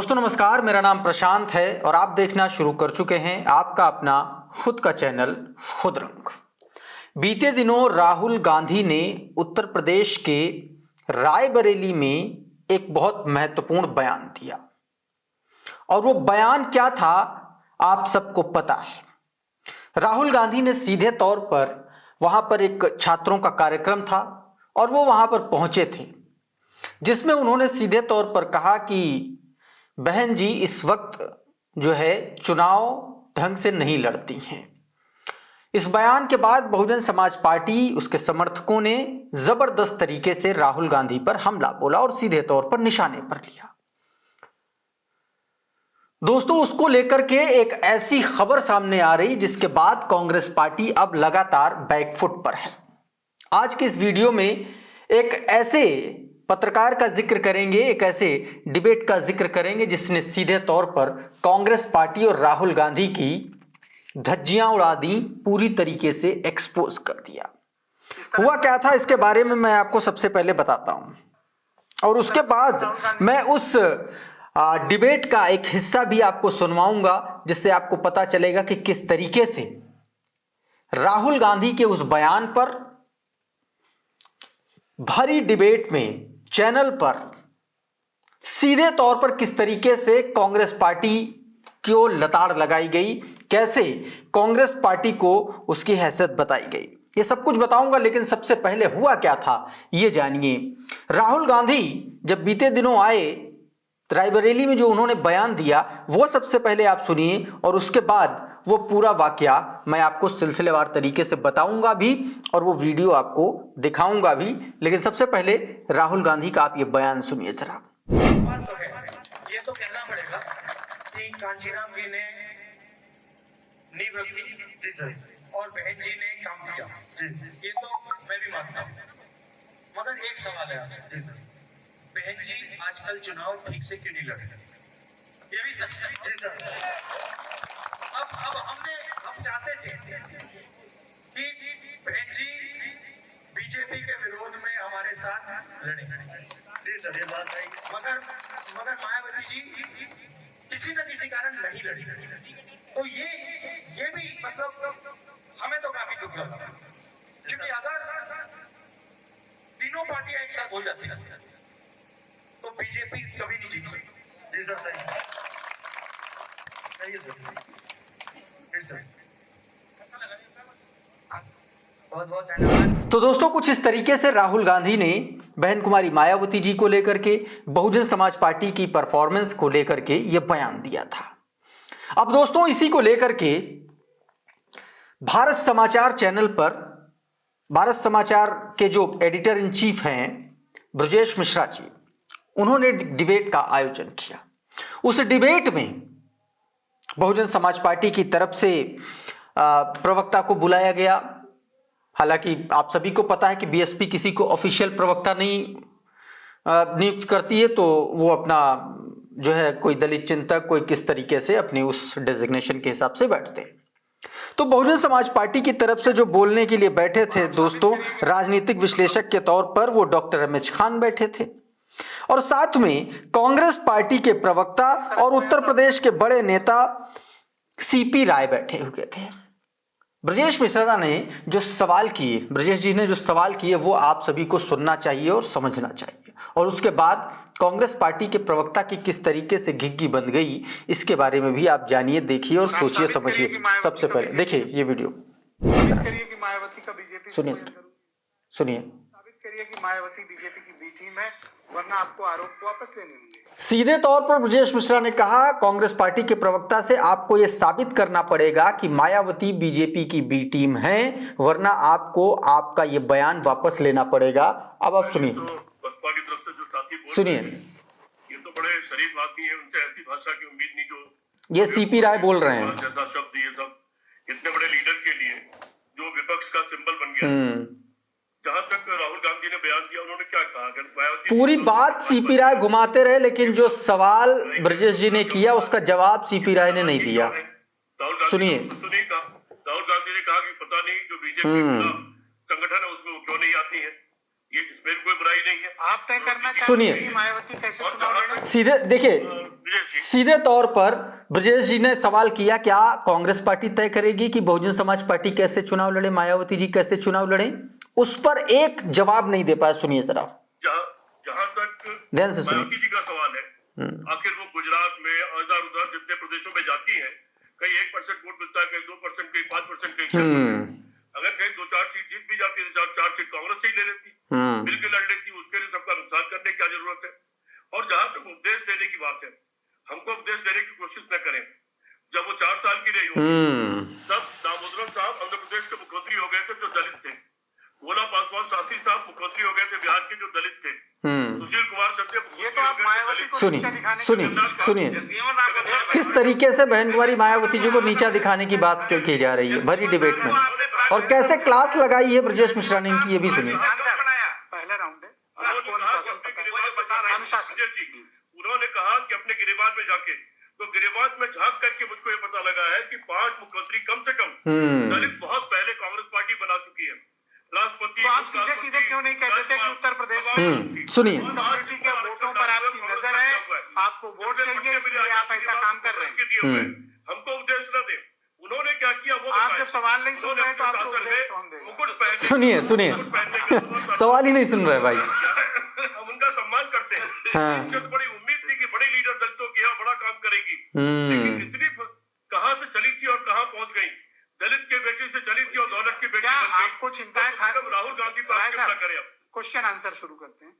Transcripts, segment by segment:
दोस्तों नमस्कार, मेरा नाम प्रशांत है और आप देखना शुरू कर चुके हैं आपका अपना खुद का चैनल खुद रंग। बीते दिनों राहुल गांधी ने उत्तर प्रदेश के रायबरेली में एक बहुत महत्वपूर्ण बयान दिया और वो बयान क्या था आप सबको पता है। राहुल गांधी ने सीधे तौर पर वहां पर एक छात्रों का कार्यक्रम था और वो वहां पर पहुंचे थे, जिसमें उन्होंने सीधे तौर पर कहा कि बहन जी इस वक्त जो है चुनाव ढंग से नहीं लड़ती हैं। इस बयान के बाद बहुजन समाज पार्टी उसके समर्थकों ने जबरदस्त तरीके से राहुल गांधी पर हमला बोला और सीधे तौर पर निशाने पर लिया। दोस्तों उसको लेकर के एक ऐसी खबर सामने आ रही जिसके बाद कांग्रेस पार्टी अब लगातार बैकफुट पर है। आज के इस वीडियो में एक ऐसे पत्रकार का जिक्र करेंगे, एक ऐसे डिबेट का जिक्र करेंगे जिसने सीधे तौर पर कांग्रेस पार्टी और राहुल गांधी की धज्जियां उड़ा दी, पूरी तरीके से एक्सपोज कर दिया। हुआ क्या था इसके बारे में मैं आपको सबसे पहले बताता हूं और उसके बाद मैं उस डिबेट का एक हिस्सा भी आपको सुनवाऊंगा जिससे आपको पता चलेगा कि किस तरीके से राहुल गांधी के उस बयान पर भरी डिबेट में चैनल पर सीधे तौर पर किस तरीके से कांग्रेस पार्टी को लताड़ लगाई गई, कैसे कांग्रेस पार्टी को उसकी हैसियत बताई गई, ये सब कुछ बताऊंगा। लेकिन सबसे पहले हुआ क्या था ये जानिए। राहुल गांधी जब बीते दिनों आए रायबरेली में जो उन्होंने बयान दिया वो सबसे पहले आप सुनिए और उसके बाद वो पूरा वाकया मैं आपको सिलसिलेवार तरीके से बताऊंगा भी और वो वीडियो आपको दिखाऊंगा भी। लेकिन सबसे पहले राहुल गांधी का आप ये बयान सुनिए जरा। बात तो है, ये तो कहना पड़ेगा कि कांशीराम जी ने नींव रखी और बहन जी ने काम किया, ये तो मैं भी मानता हूँ। मगर एक सवाल है, बहन जी आजकल चुनाव ठीक से क्यों नहीं लड़ रहे? ये भी सच है। अब हम चाहते थे कि बहन जी बीजेपी के विरोध में हमारे साथ लड़े, ये बात है। मगर मायावती जी किसी न किसी कारण नहीं लड़ी, तो ये भी मतलब हमें तो काफी दुख लगा, क्योंकि अगर तीनों पार्टियां एक साथ हो जाती तो बीजेपी कभी नहीं जीत सकती। बहुत बहुत धन्यवाद। तो दोस्तों कुछ इस तरीके से राहुल गांधी ने बहन कुमारी मायावती जी को लेकर के, बहुजन समाज पार्टी की परफॉर्मेंस को लेकर के यह बयान दिया था। अब दोस्तों इसी को लेकर के भारत समाचार चैनल पर भारत समाचार के जो एडिटर इन चीफ हैं ब्रजेश मिश्रा जी, उन्होंने डिबेट का आयोजन किया। उस डिबेट में बहुजन समाज पार्टी की तरफ से प्रवक्ता को बुलाया गया। हालांकि आप सभी को पता है कि बीएसपी किसी को ऑफिशियल प्रवक्ता नहीं नियुक्त करती है, तो वो अपना जो है कोई दलित चिंतक, कोई किस तरीके से अपने उस डेजिग्नेशन के हिसाब से बैठते हैं। तो बहुजन समाज पार्टी की तरफ से जो बोलने के लिए बैठे थे दोस्तों, राजनीतिक विश्लेषक के तौर पर वो डॉक्टर रमेश खान बैठे थे और साथ में कांग्रेस पार्टी के प्रवक्ता और उत्तर प्रदेश के बड़े नेता सीपी राय बैठे हुए थे। ब्रजेश मिश्रा ने जो सवाल किए, ब्रजेश जी ने जो सवाल किए वो आप सभी को सुनना चाहिए और समझना चाहिए, और उसके बाद कांग्रेस पार्टी के प्रवक्ता की किस तरीके से घिग्गी बन गई इसके बारे में भी आप जानिए, देखिए और सोचिए समझिए। सबसे पहले देखिए ये वीडियो, सुनिए सुनिए। साबित करिए कि मायावती बीजेपी की बी टीम है, वरना आपको आरोप वापस लेने होंगे। सीधे तौर पर ब्रजेश मिश्रा ने कहा कांग्रेस पार्टी के प्रवक्ता से, आपको यह साबित करना पड़ेगा कि मायावती बीजेपी की बी टीम है, वरना आपको आपका यह बयान वापस लेना पड़ेगा। अब आप सुनिए, बसपा की तरफ से जो साथी सुनिए। ये तो बड़े शरीफ आदमी है, उनसे ऐसी भाषा की उम्मीद नहीं जो ये सीपी राय बोल रहे हैं। जैसा शब्द ये सब इतने बड़े लीडर के लिए जो विपक्ष का सिंबल बन गया। जहां तक राहुल गांधी ने बयान दिया, उन्होंने क्या कहा? पूरी बात सीपी राय घुमाते रहे, लेकिन जो सवाल ब्रजेश जी ने किया उसका जवाब सीपी राय ने नहीं दिया। सुनिए। राहुल गांधी ने कहा कि पता नहीं जो बीजेपी का संगठन है उसमें वो क्यों नहीं आती है। ये इसमें भी कोई बुराई नहीं है। आप तय करना सुनिए। चाहते हैं कि मायावती कैसे चुनाव लड़े? सीधे देखिए, ब्रजेश जी, सीधे तौर पर ब्रजेश जी ने सवाल किया, क्या कांग्रेस पार्टी तय करेगी कि बहुजन समाज पार्टी कैसे चुनाव लड़े, मायावती जी कैसे चुनाव लड़े? उस पर एक जवाब नहीं दे पाया। सुनिए जरा, जहां तक ध्यान से सुनिए। मायावती जी का सवाल है, आखिर वो गुजरात में इधर उधर जितने प्रदेशों में जाती है, कहीं 1% वोट मिलता है, कहीं 2%, कहीं 5%, कहीं 6%। अगर कहीं 2-4 सीट जीत भी जाती है तो 4 सीट कांग्रेस से ही ले लेती, मिलकर लड़ लेती, उसके लिए सबका नुकसान करने की क्या जरूरत है? और जहां तक उपदेश देने की बात है, हमको उपदेश देने की कोशिश न करें। जब वो 4 साल की रही होगी, तब दामोदरम साहब आंध्र प्रदेश के मुख्यमंत्री हो गए थे जो दलित थे, भोला पासवान शास्त्री साहब मुख्यमंत्री हो गए थे बिहार के जो दलित थे, सुशील कुमार सत्य ये तो आप मायावती को नीचा दिखाने की सुनिए कोशिश कर सुनिए रहे हैं। किस तरीके से बहन कुमारी मायावती जी को नीचा दिखाने की बात क्यों की जा रही है भरी डिबेट में, और कैसे क्लास लगाई है ब्रजेश मिश्रा ने इनकी, ये भी सुनिए। पहला राउंड है और आपको अनुशासन पता है। अनुशासन। उन्होंने कहा कि अपने गिरिबाज में जाके, तो गिरिबाज में झांक करके मुझको ये पता लगा है कि 5 मुख्यमंत्री कम से कम दलित बहुत पहले कांग्रेस पार्टी बना चुकी है। राष्ट्रपति तो आप सीधे सीधे क्यों नहीं कहते थे कि उत्तर प्रदेश में सुनिए, कम्युनिटी के वोटों पर आपकी नजर है, आपको वोट चाहिए, इसलिए आप ऐसा काम कर रहे हैं? हमको उपदेश न दे। उन्होंने क्या किया वो आप जब सवाल नहीं सुन रहे तो आपको उपदेश कौन देगा? मुकुट पहने, सुनिए सुनिए सवाल ही नहीं सुन रहे भाई। हम उनका सम्मान करते हैं। हाँ। मुझे तो बड़ी उम्मीद थी कि बड़ी लीडर दलितों की है, बड़ा काम करेगी, लेकिन इतनी कहां से चली थी और कहां पहुंच गई। दलित के बेटी से चली थी और दौलत की बेटी क्या बन गई। आपको चिंता है? राहुल गांधी पर राय आक्षेप न साहब, करें अब। क्वेश्चन आंसर शुरू करते हैं।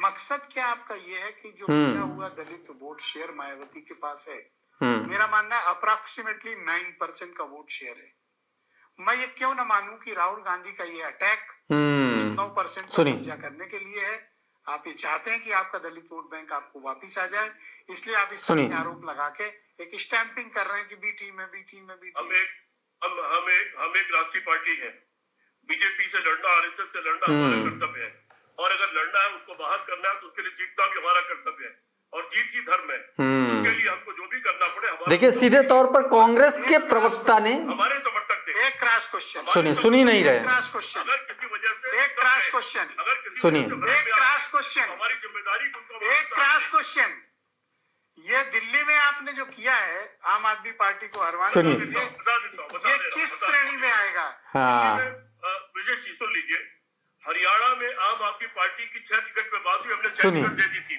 मकसद क्या आपका ये है कि जो बचा हुआ दलित वोट शेयर मायावती के पास है, मेरा मानना है अप्रोक्सीमेटली 9% का वोट शेयर है। मैं ये क्यों ना मानूं कि राहुल गांधी का ये अटैक 9% को कब्जा करने के लिए है। आप ये चाहते हैं कि आपका दलित वोट बैंक आपको वापिस आ जाए, इसलिए आप इस तरह के आरोप लगा के एक स्टैंपिंग कर रहे हैं कि बी टीम है, बी टीम है, बी टीम। हम एक राष्ट्रीय पार्टी है। बीजेपी से लड़ना, आरएसएस से लड़ना हमारा कर्तव्य है, और अगर लड़ना है, उसको बाहर करना है, तो उसके लिए जीतना भी हमारा कर्तव्य है, और जीत ही धर्म है। उसके लिए हमको जो भी करना पड़े। देखिए, सीधे तौर पर कांग्रेस के प्रवक्ता ने, हमारे समर्थक थे। एक क्रॉस क्वेश्चन सुनिए, सुनी नहीं रहे। क्रॉस क्वेश्चन, अगर किसी वजह से एक क्रॉस क्वेश्चन, अगर किसी सुनिए। वजह से एक क्रॉस क्वेश्चन, हमारी जिम्मेदारी उनको एक क्रॉस क्वेश्चन। ये दिल्ली में आपने जो किया है आम आदमी पार्टी को हरवाने सुनिए। के लिए, ये किस श्रेणी में आएगा? हाँ, ब्रजेश जी सुन लीजिए, हरियाणा में आम आदमी पार्टी की 6 टिकट पे बात हुई, हमने 6 सुनिए। टिकट दे दी थी।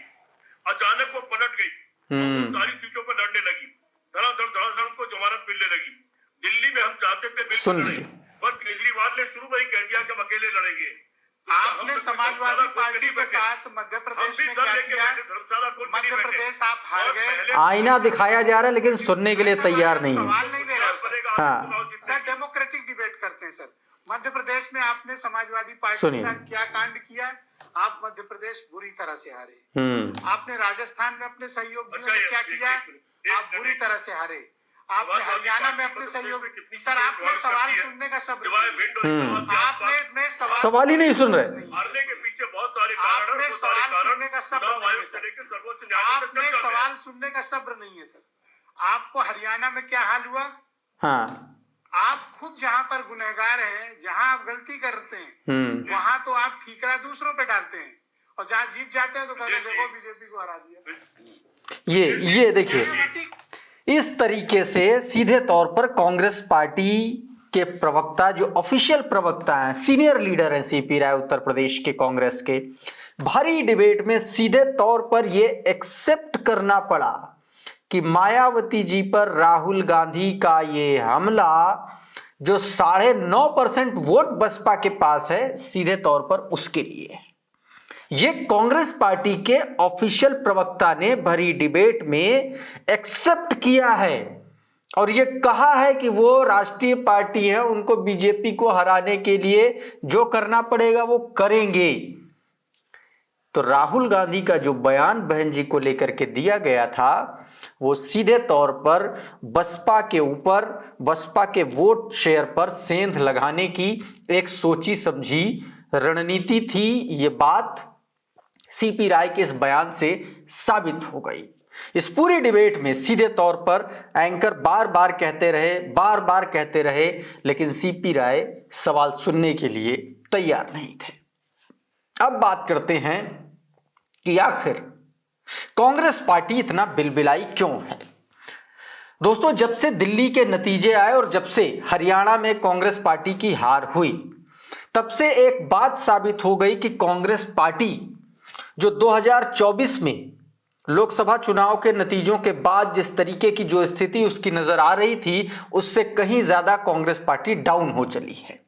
अचानक वो पलट गई, सारी सीटों पर लड़ने लगी, धड़ाधड़ को जमानत मिलने लगी। दिल्ली में हम चाहते थे सुन बिल्कुल लीजिए। लड़े, पर केजरीवाल ने शुरू में ही कह दिया कि हम अकेले लड़ेंगे। आपने समाजवादी पार्टी के साथ मध्य प्रदेश में क्या किया? मध्य प्रदेश आप हार गए। आईना दिखाया जा रहा है लेकिन सुनने के लिए तैयार नहीं है। सवाल नहीं ले रहा हाँ। सर, डेमोक्रेटिक डिबेट करते हैं सर। मध्य प्रदेश में आपने समाजवादी पार्टी के सुनिए। साथ क्या कांड किया? आप मध्य प्रदेश बुरी तरह से हारे। आपने राजस्थान में अपने सहयोगियों से क्या किया? आप बुरी तरह से हारे। आपने हरियाणा में अपने सहयोगी, सर आपने सवाल सुनने का सब्र नहीं। आपने सवाल ही नहीं सुन रहे। हारने के पीछे बहुत सारे कारण आपने सवाल सुनने का सब्र नहीं है सर। सर्वोच्च न्यायालय से आपने चर्चा है। सवाल सुनने का सब्र नहीं है सर। आपको हरियाणा में क्या हाल हुआ? हाँ, आप खुद जहां पर गुनहगार हैं, जहां आप गलती करते हैं, वहां तो आप ठीकरा दूसरों पे डालते हैं, और जहां जीत जाते हैं तो कहते हैं देखो बीजेपी को हरा दिया। ये देखिए, इस तरीके से सीधे तौर पर कांग्रेस पार्टी के प्रवक्ता, जो ऑफिशियल प्रवक्ता हैं, सीनियर लीडर हैं सीपी राय उत्तर प्रदेश के कांग्रेस के, भारी डिबेट में सीधे तौर पर यह एक्सेप्ट करना पड़ा कि मायावती जी पर राहुल गांधी का ये हमला, जो 9.5% वोट बसपा के पास है, सीधे तौर पर उसके लिए है। ये कांग्रेस पार्टी के ऑफिशियल प्रवक्ता ने भरी डिबेट में एक्सेप्ट किया है और ये कहा है कि वो राष्ट्रीय पार्टी है, उनको बीजेपी को हराने के लिए जो करना पड़ेगा वो करेंगे। तो राहुल गांधी का जो बयान बहन जी को लेकर के दिया गया था, वो सीधे तौर पर बसपा के ऊपर, बसपा के वोट शेयर पर सेंध लगाने की एक सोची समझी रणनीति थी। ये बात सीपी राय के इस बयान से साबित हो गई। इस पूरी डिबेट में सीधे तौर पर एंकर बार बार कहते रहे, लेकिन सीपी राय सवाल सुनने के लिए तैयार नहीं थे। अब बात करते हैं कि आखिर कांग्रेस पार्टी इतना बिलबिलाई क्यों है। दोस्तों, जब से दिल्ली के नतीजे आए और जब से हरियाणा में कांग्रेस पार्टी की हार हुई, तब से एक बात साबित हो गई कि कांग्रेस पार्टी जो 2024 में लोकसभा चुनाव के नतीजों के बाद जिस तरीके की जो स्थिति उसकी नजर आ रही थी, उससे कहीं ज्यादा कांग्रेस पार्टी डाउन हो चली है।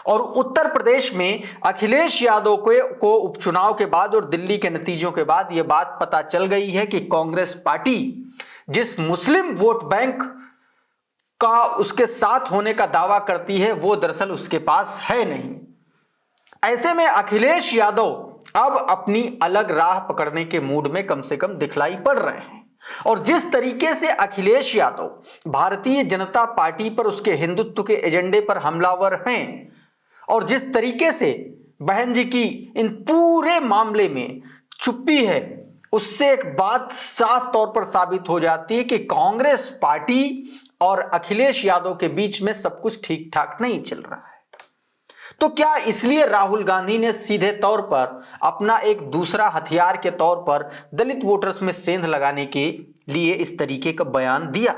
और उत्तर प्रदेश में अखिलेश यादव को उपचुनाव के बाद और दिल्ली के नतीजों के बाद यह बात पता चल गई है कि कांग्रेस पार्टी जिस मुस्लिम वोट बैंक का उसके साथ होने का दावा करती है, वो दरअसल उसके पास है नहीं। ऐसे में अखिलेश यादव अब अपनी अलग राह पकड़ने के मूड में कम से कम दिखलाई पड़ रहे हैं। और जिस तरीके से अखिलेश यादव भारतीय जनता पार्टी पर, उसके हिंदुत्व के एजेंडे पर हमलावर हैं, और जिस तरीके से बहन जी की इन पूरे मामले में चुप्पी है, उससे एक बात साफ तौर पर साबित हो जाती है कि कांग्रेस पार्टी और अखिलेश यादव के बीच में सब कुछ ठीक ठाक नहीं चल रहा है। तो क्या इसलिए राहुल गांधी ने सीधे तौर पर अपना एक दूसरा हथियार के तौर पर दलित वोटर्स में सेंध लगाने के लिए इस तरीके का बयान दिया?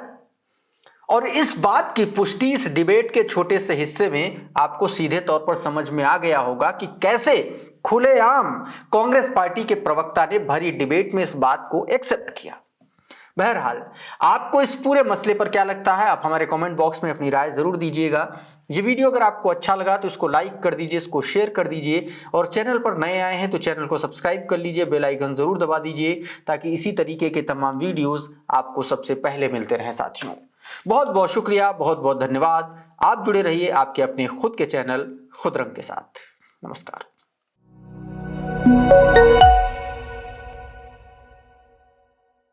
और इस बात की पुष्टि इस डिबेट के छोटे से हिस्से में आपको सीधे तौर पर समझ में आ गया होगा कि कैसे खुलेआम कांग्रेस पार्टी के प्रवक्ता ने भरी डिबेट में इस बात को एक्सेप्ट किया। बहरहाल, आपको इस पूरे मसले पर क्या लगता है, आप हमारे कमेंट बॉक्स में अपनी राय जरूर दीजिएगा। ये वीडियो अगर आपको अच्छा लगा तो इसको लाइक कर दीजिए, इसको शेयर कर दीजिए, और चैनल पर नए आए हैं तो चैनल को सब्सक्राइब कर लीजिए, बेल आइकन जरूर दबा दीजिए, ताकि इसी तरीके के तमाम वीडियोस आपको सबसे पहले मिलते रहें। साथियों, बहुत बहुत शुक्रिया, बहुत बहुत धन्यवाद। आप जुड़े रहिए आपके अपने खुद के चैनल खुद रंग के साथ। नमस्कार।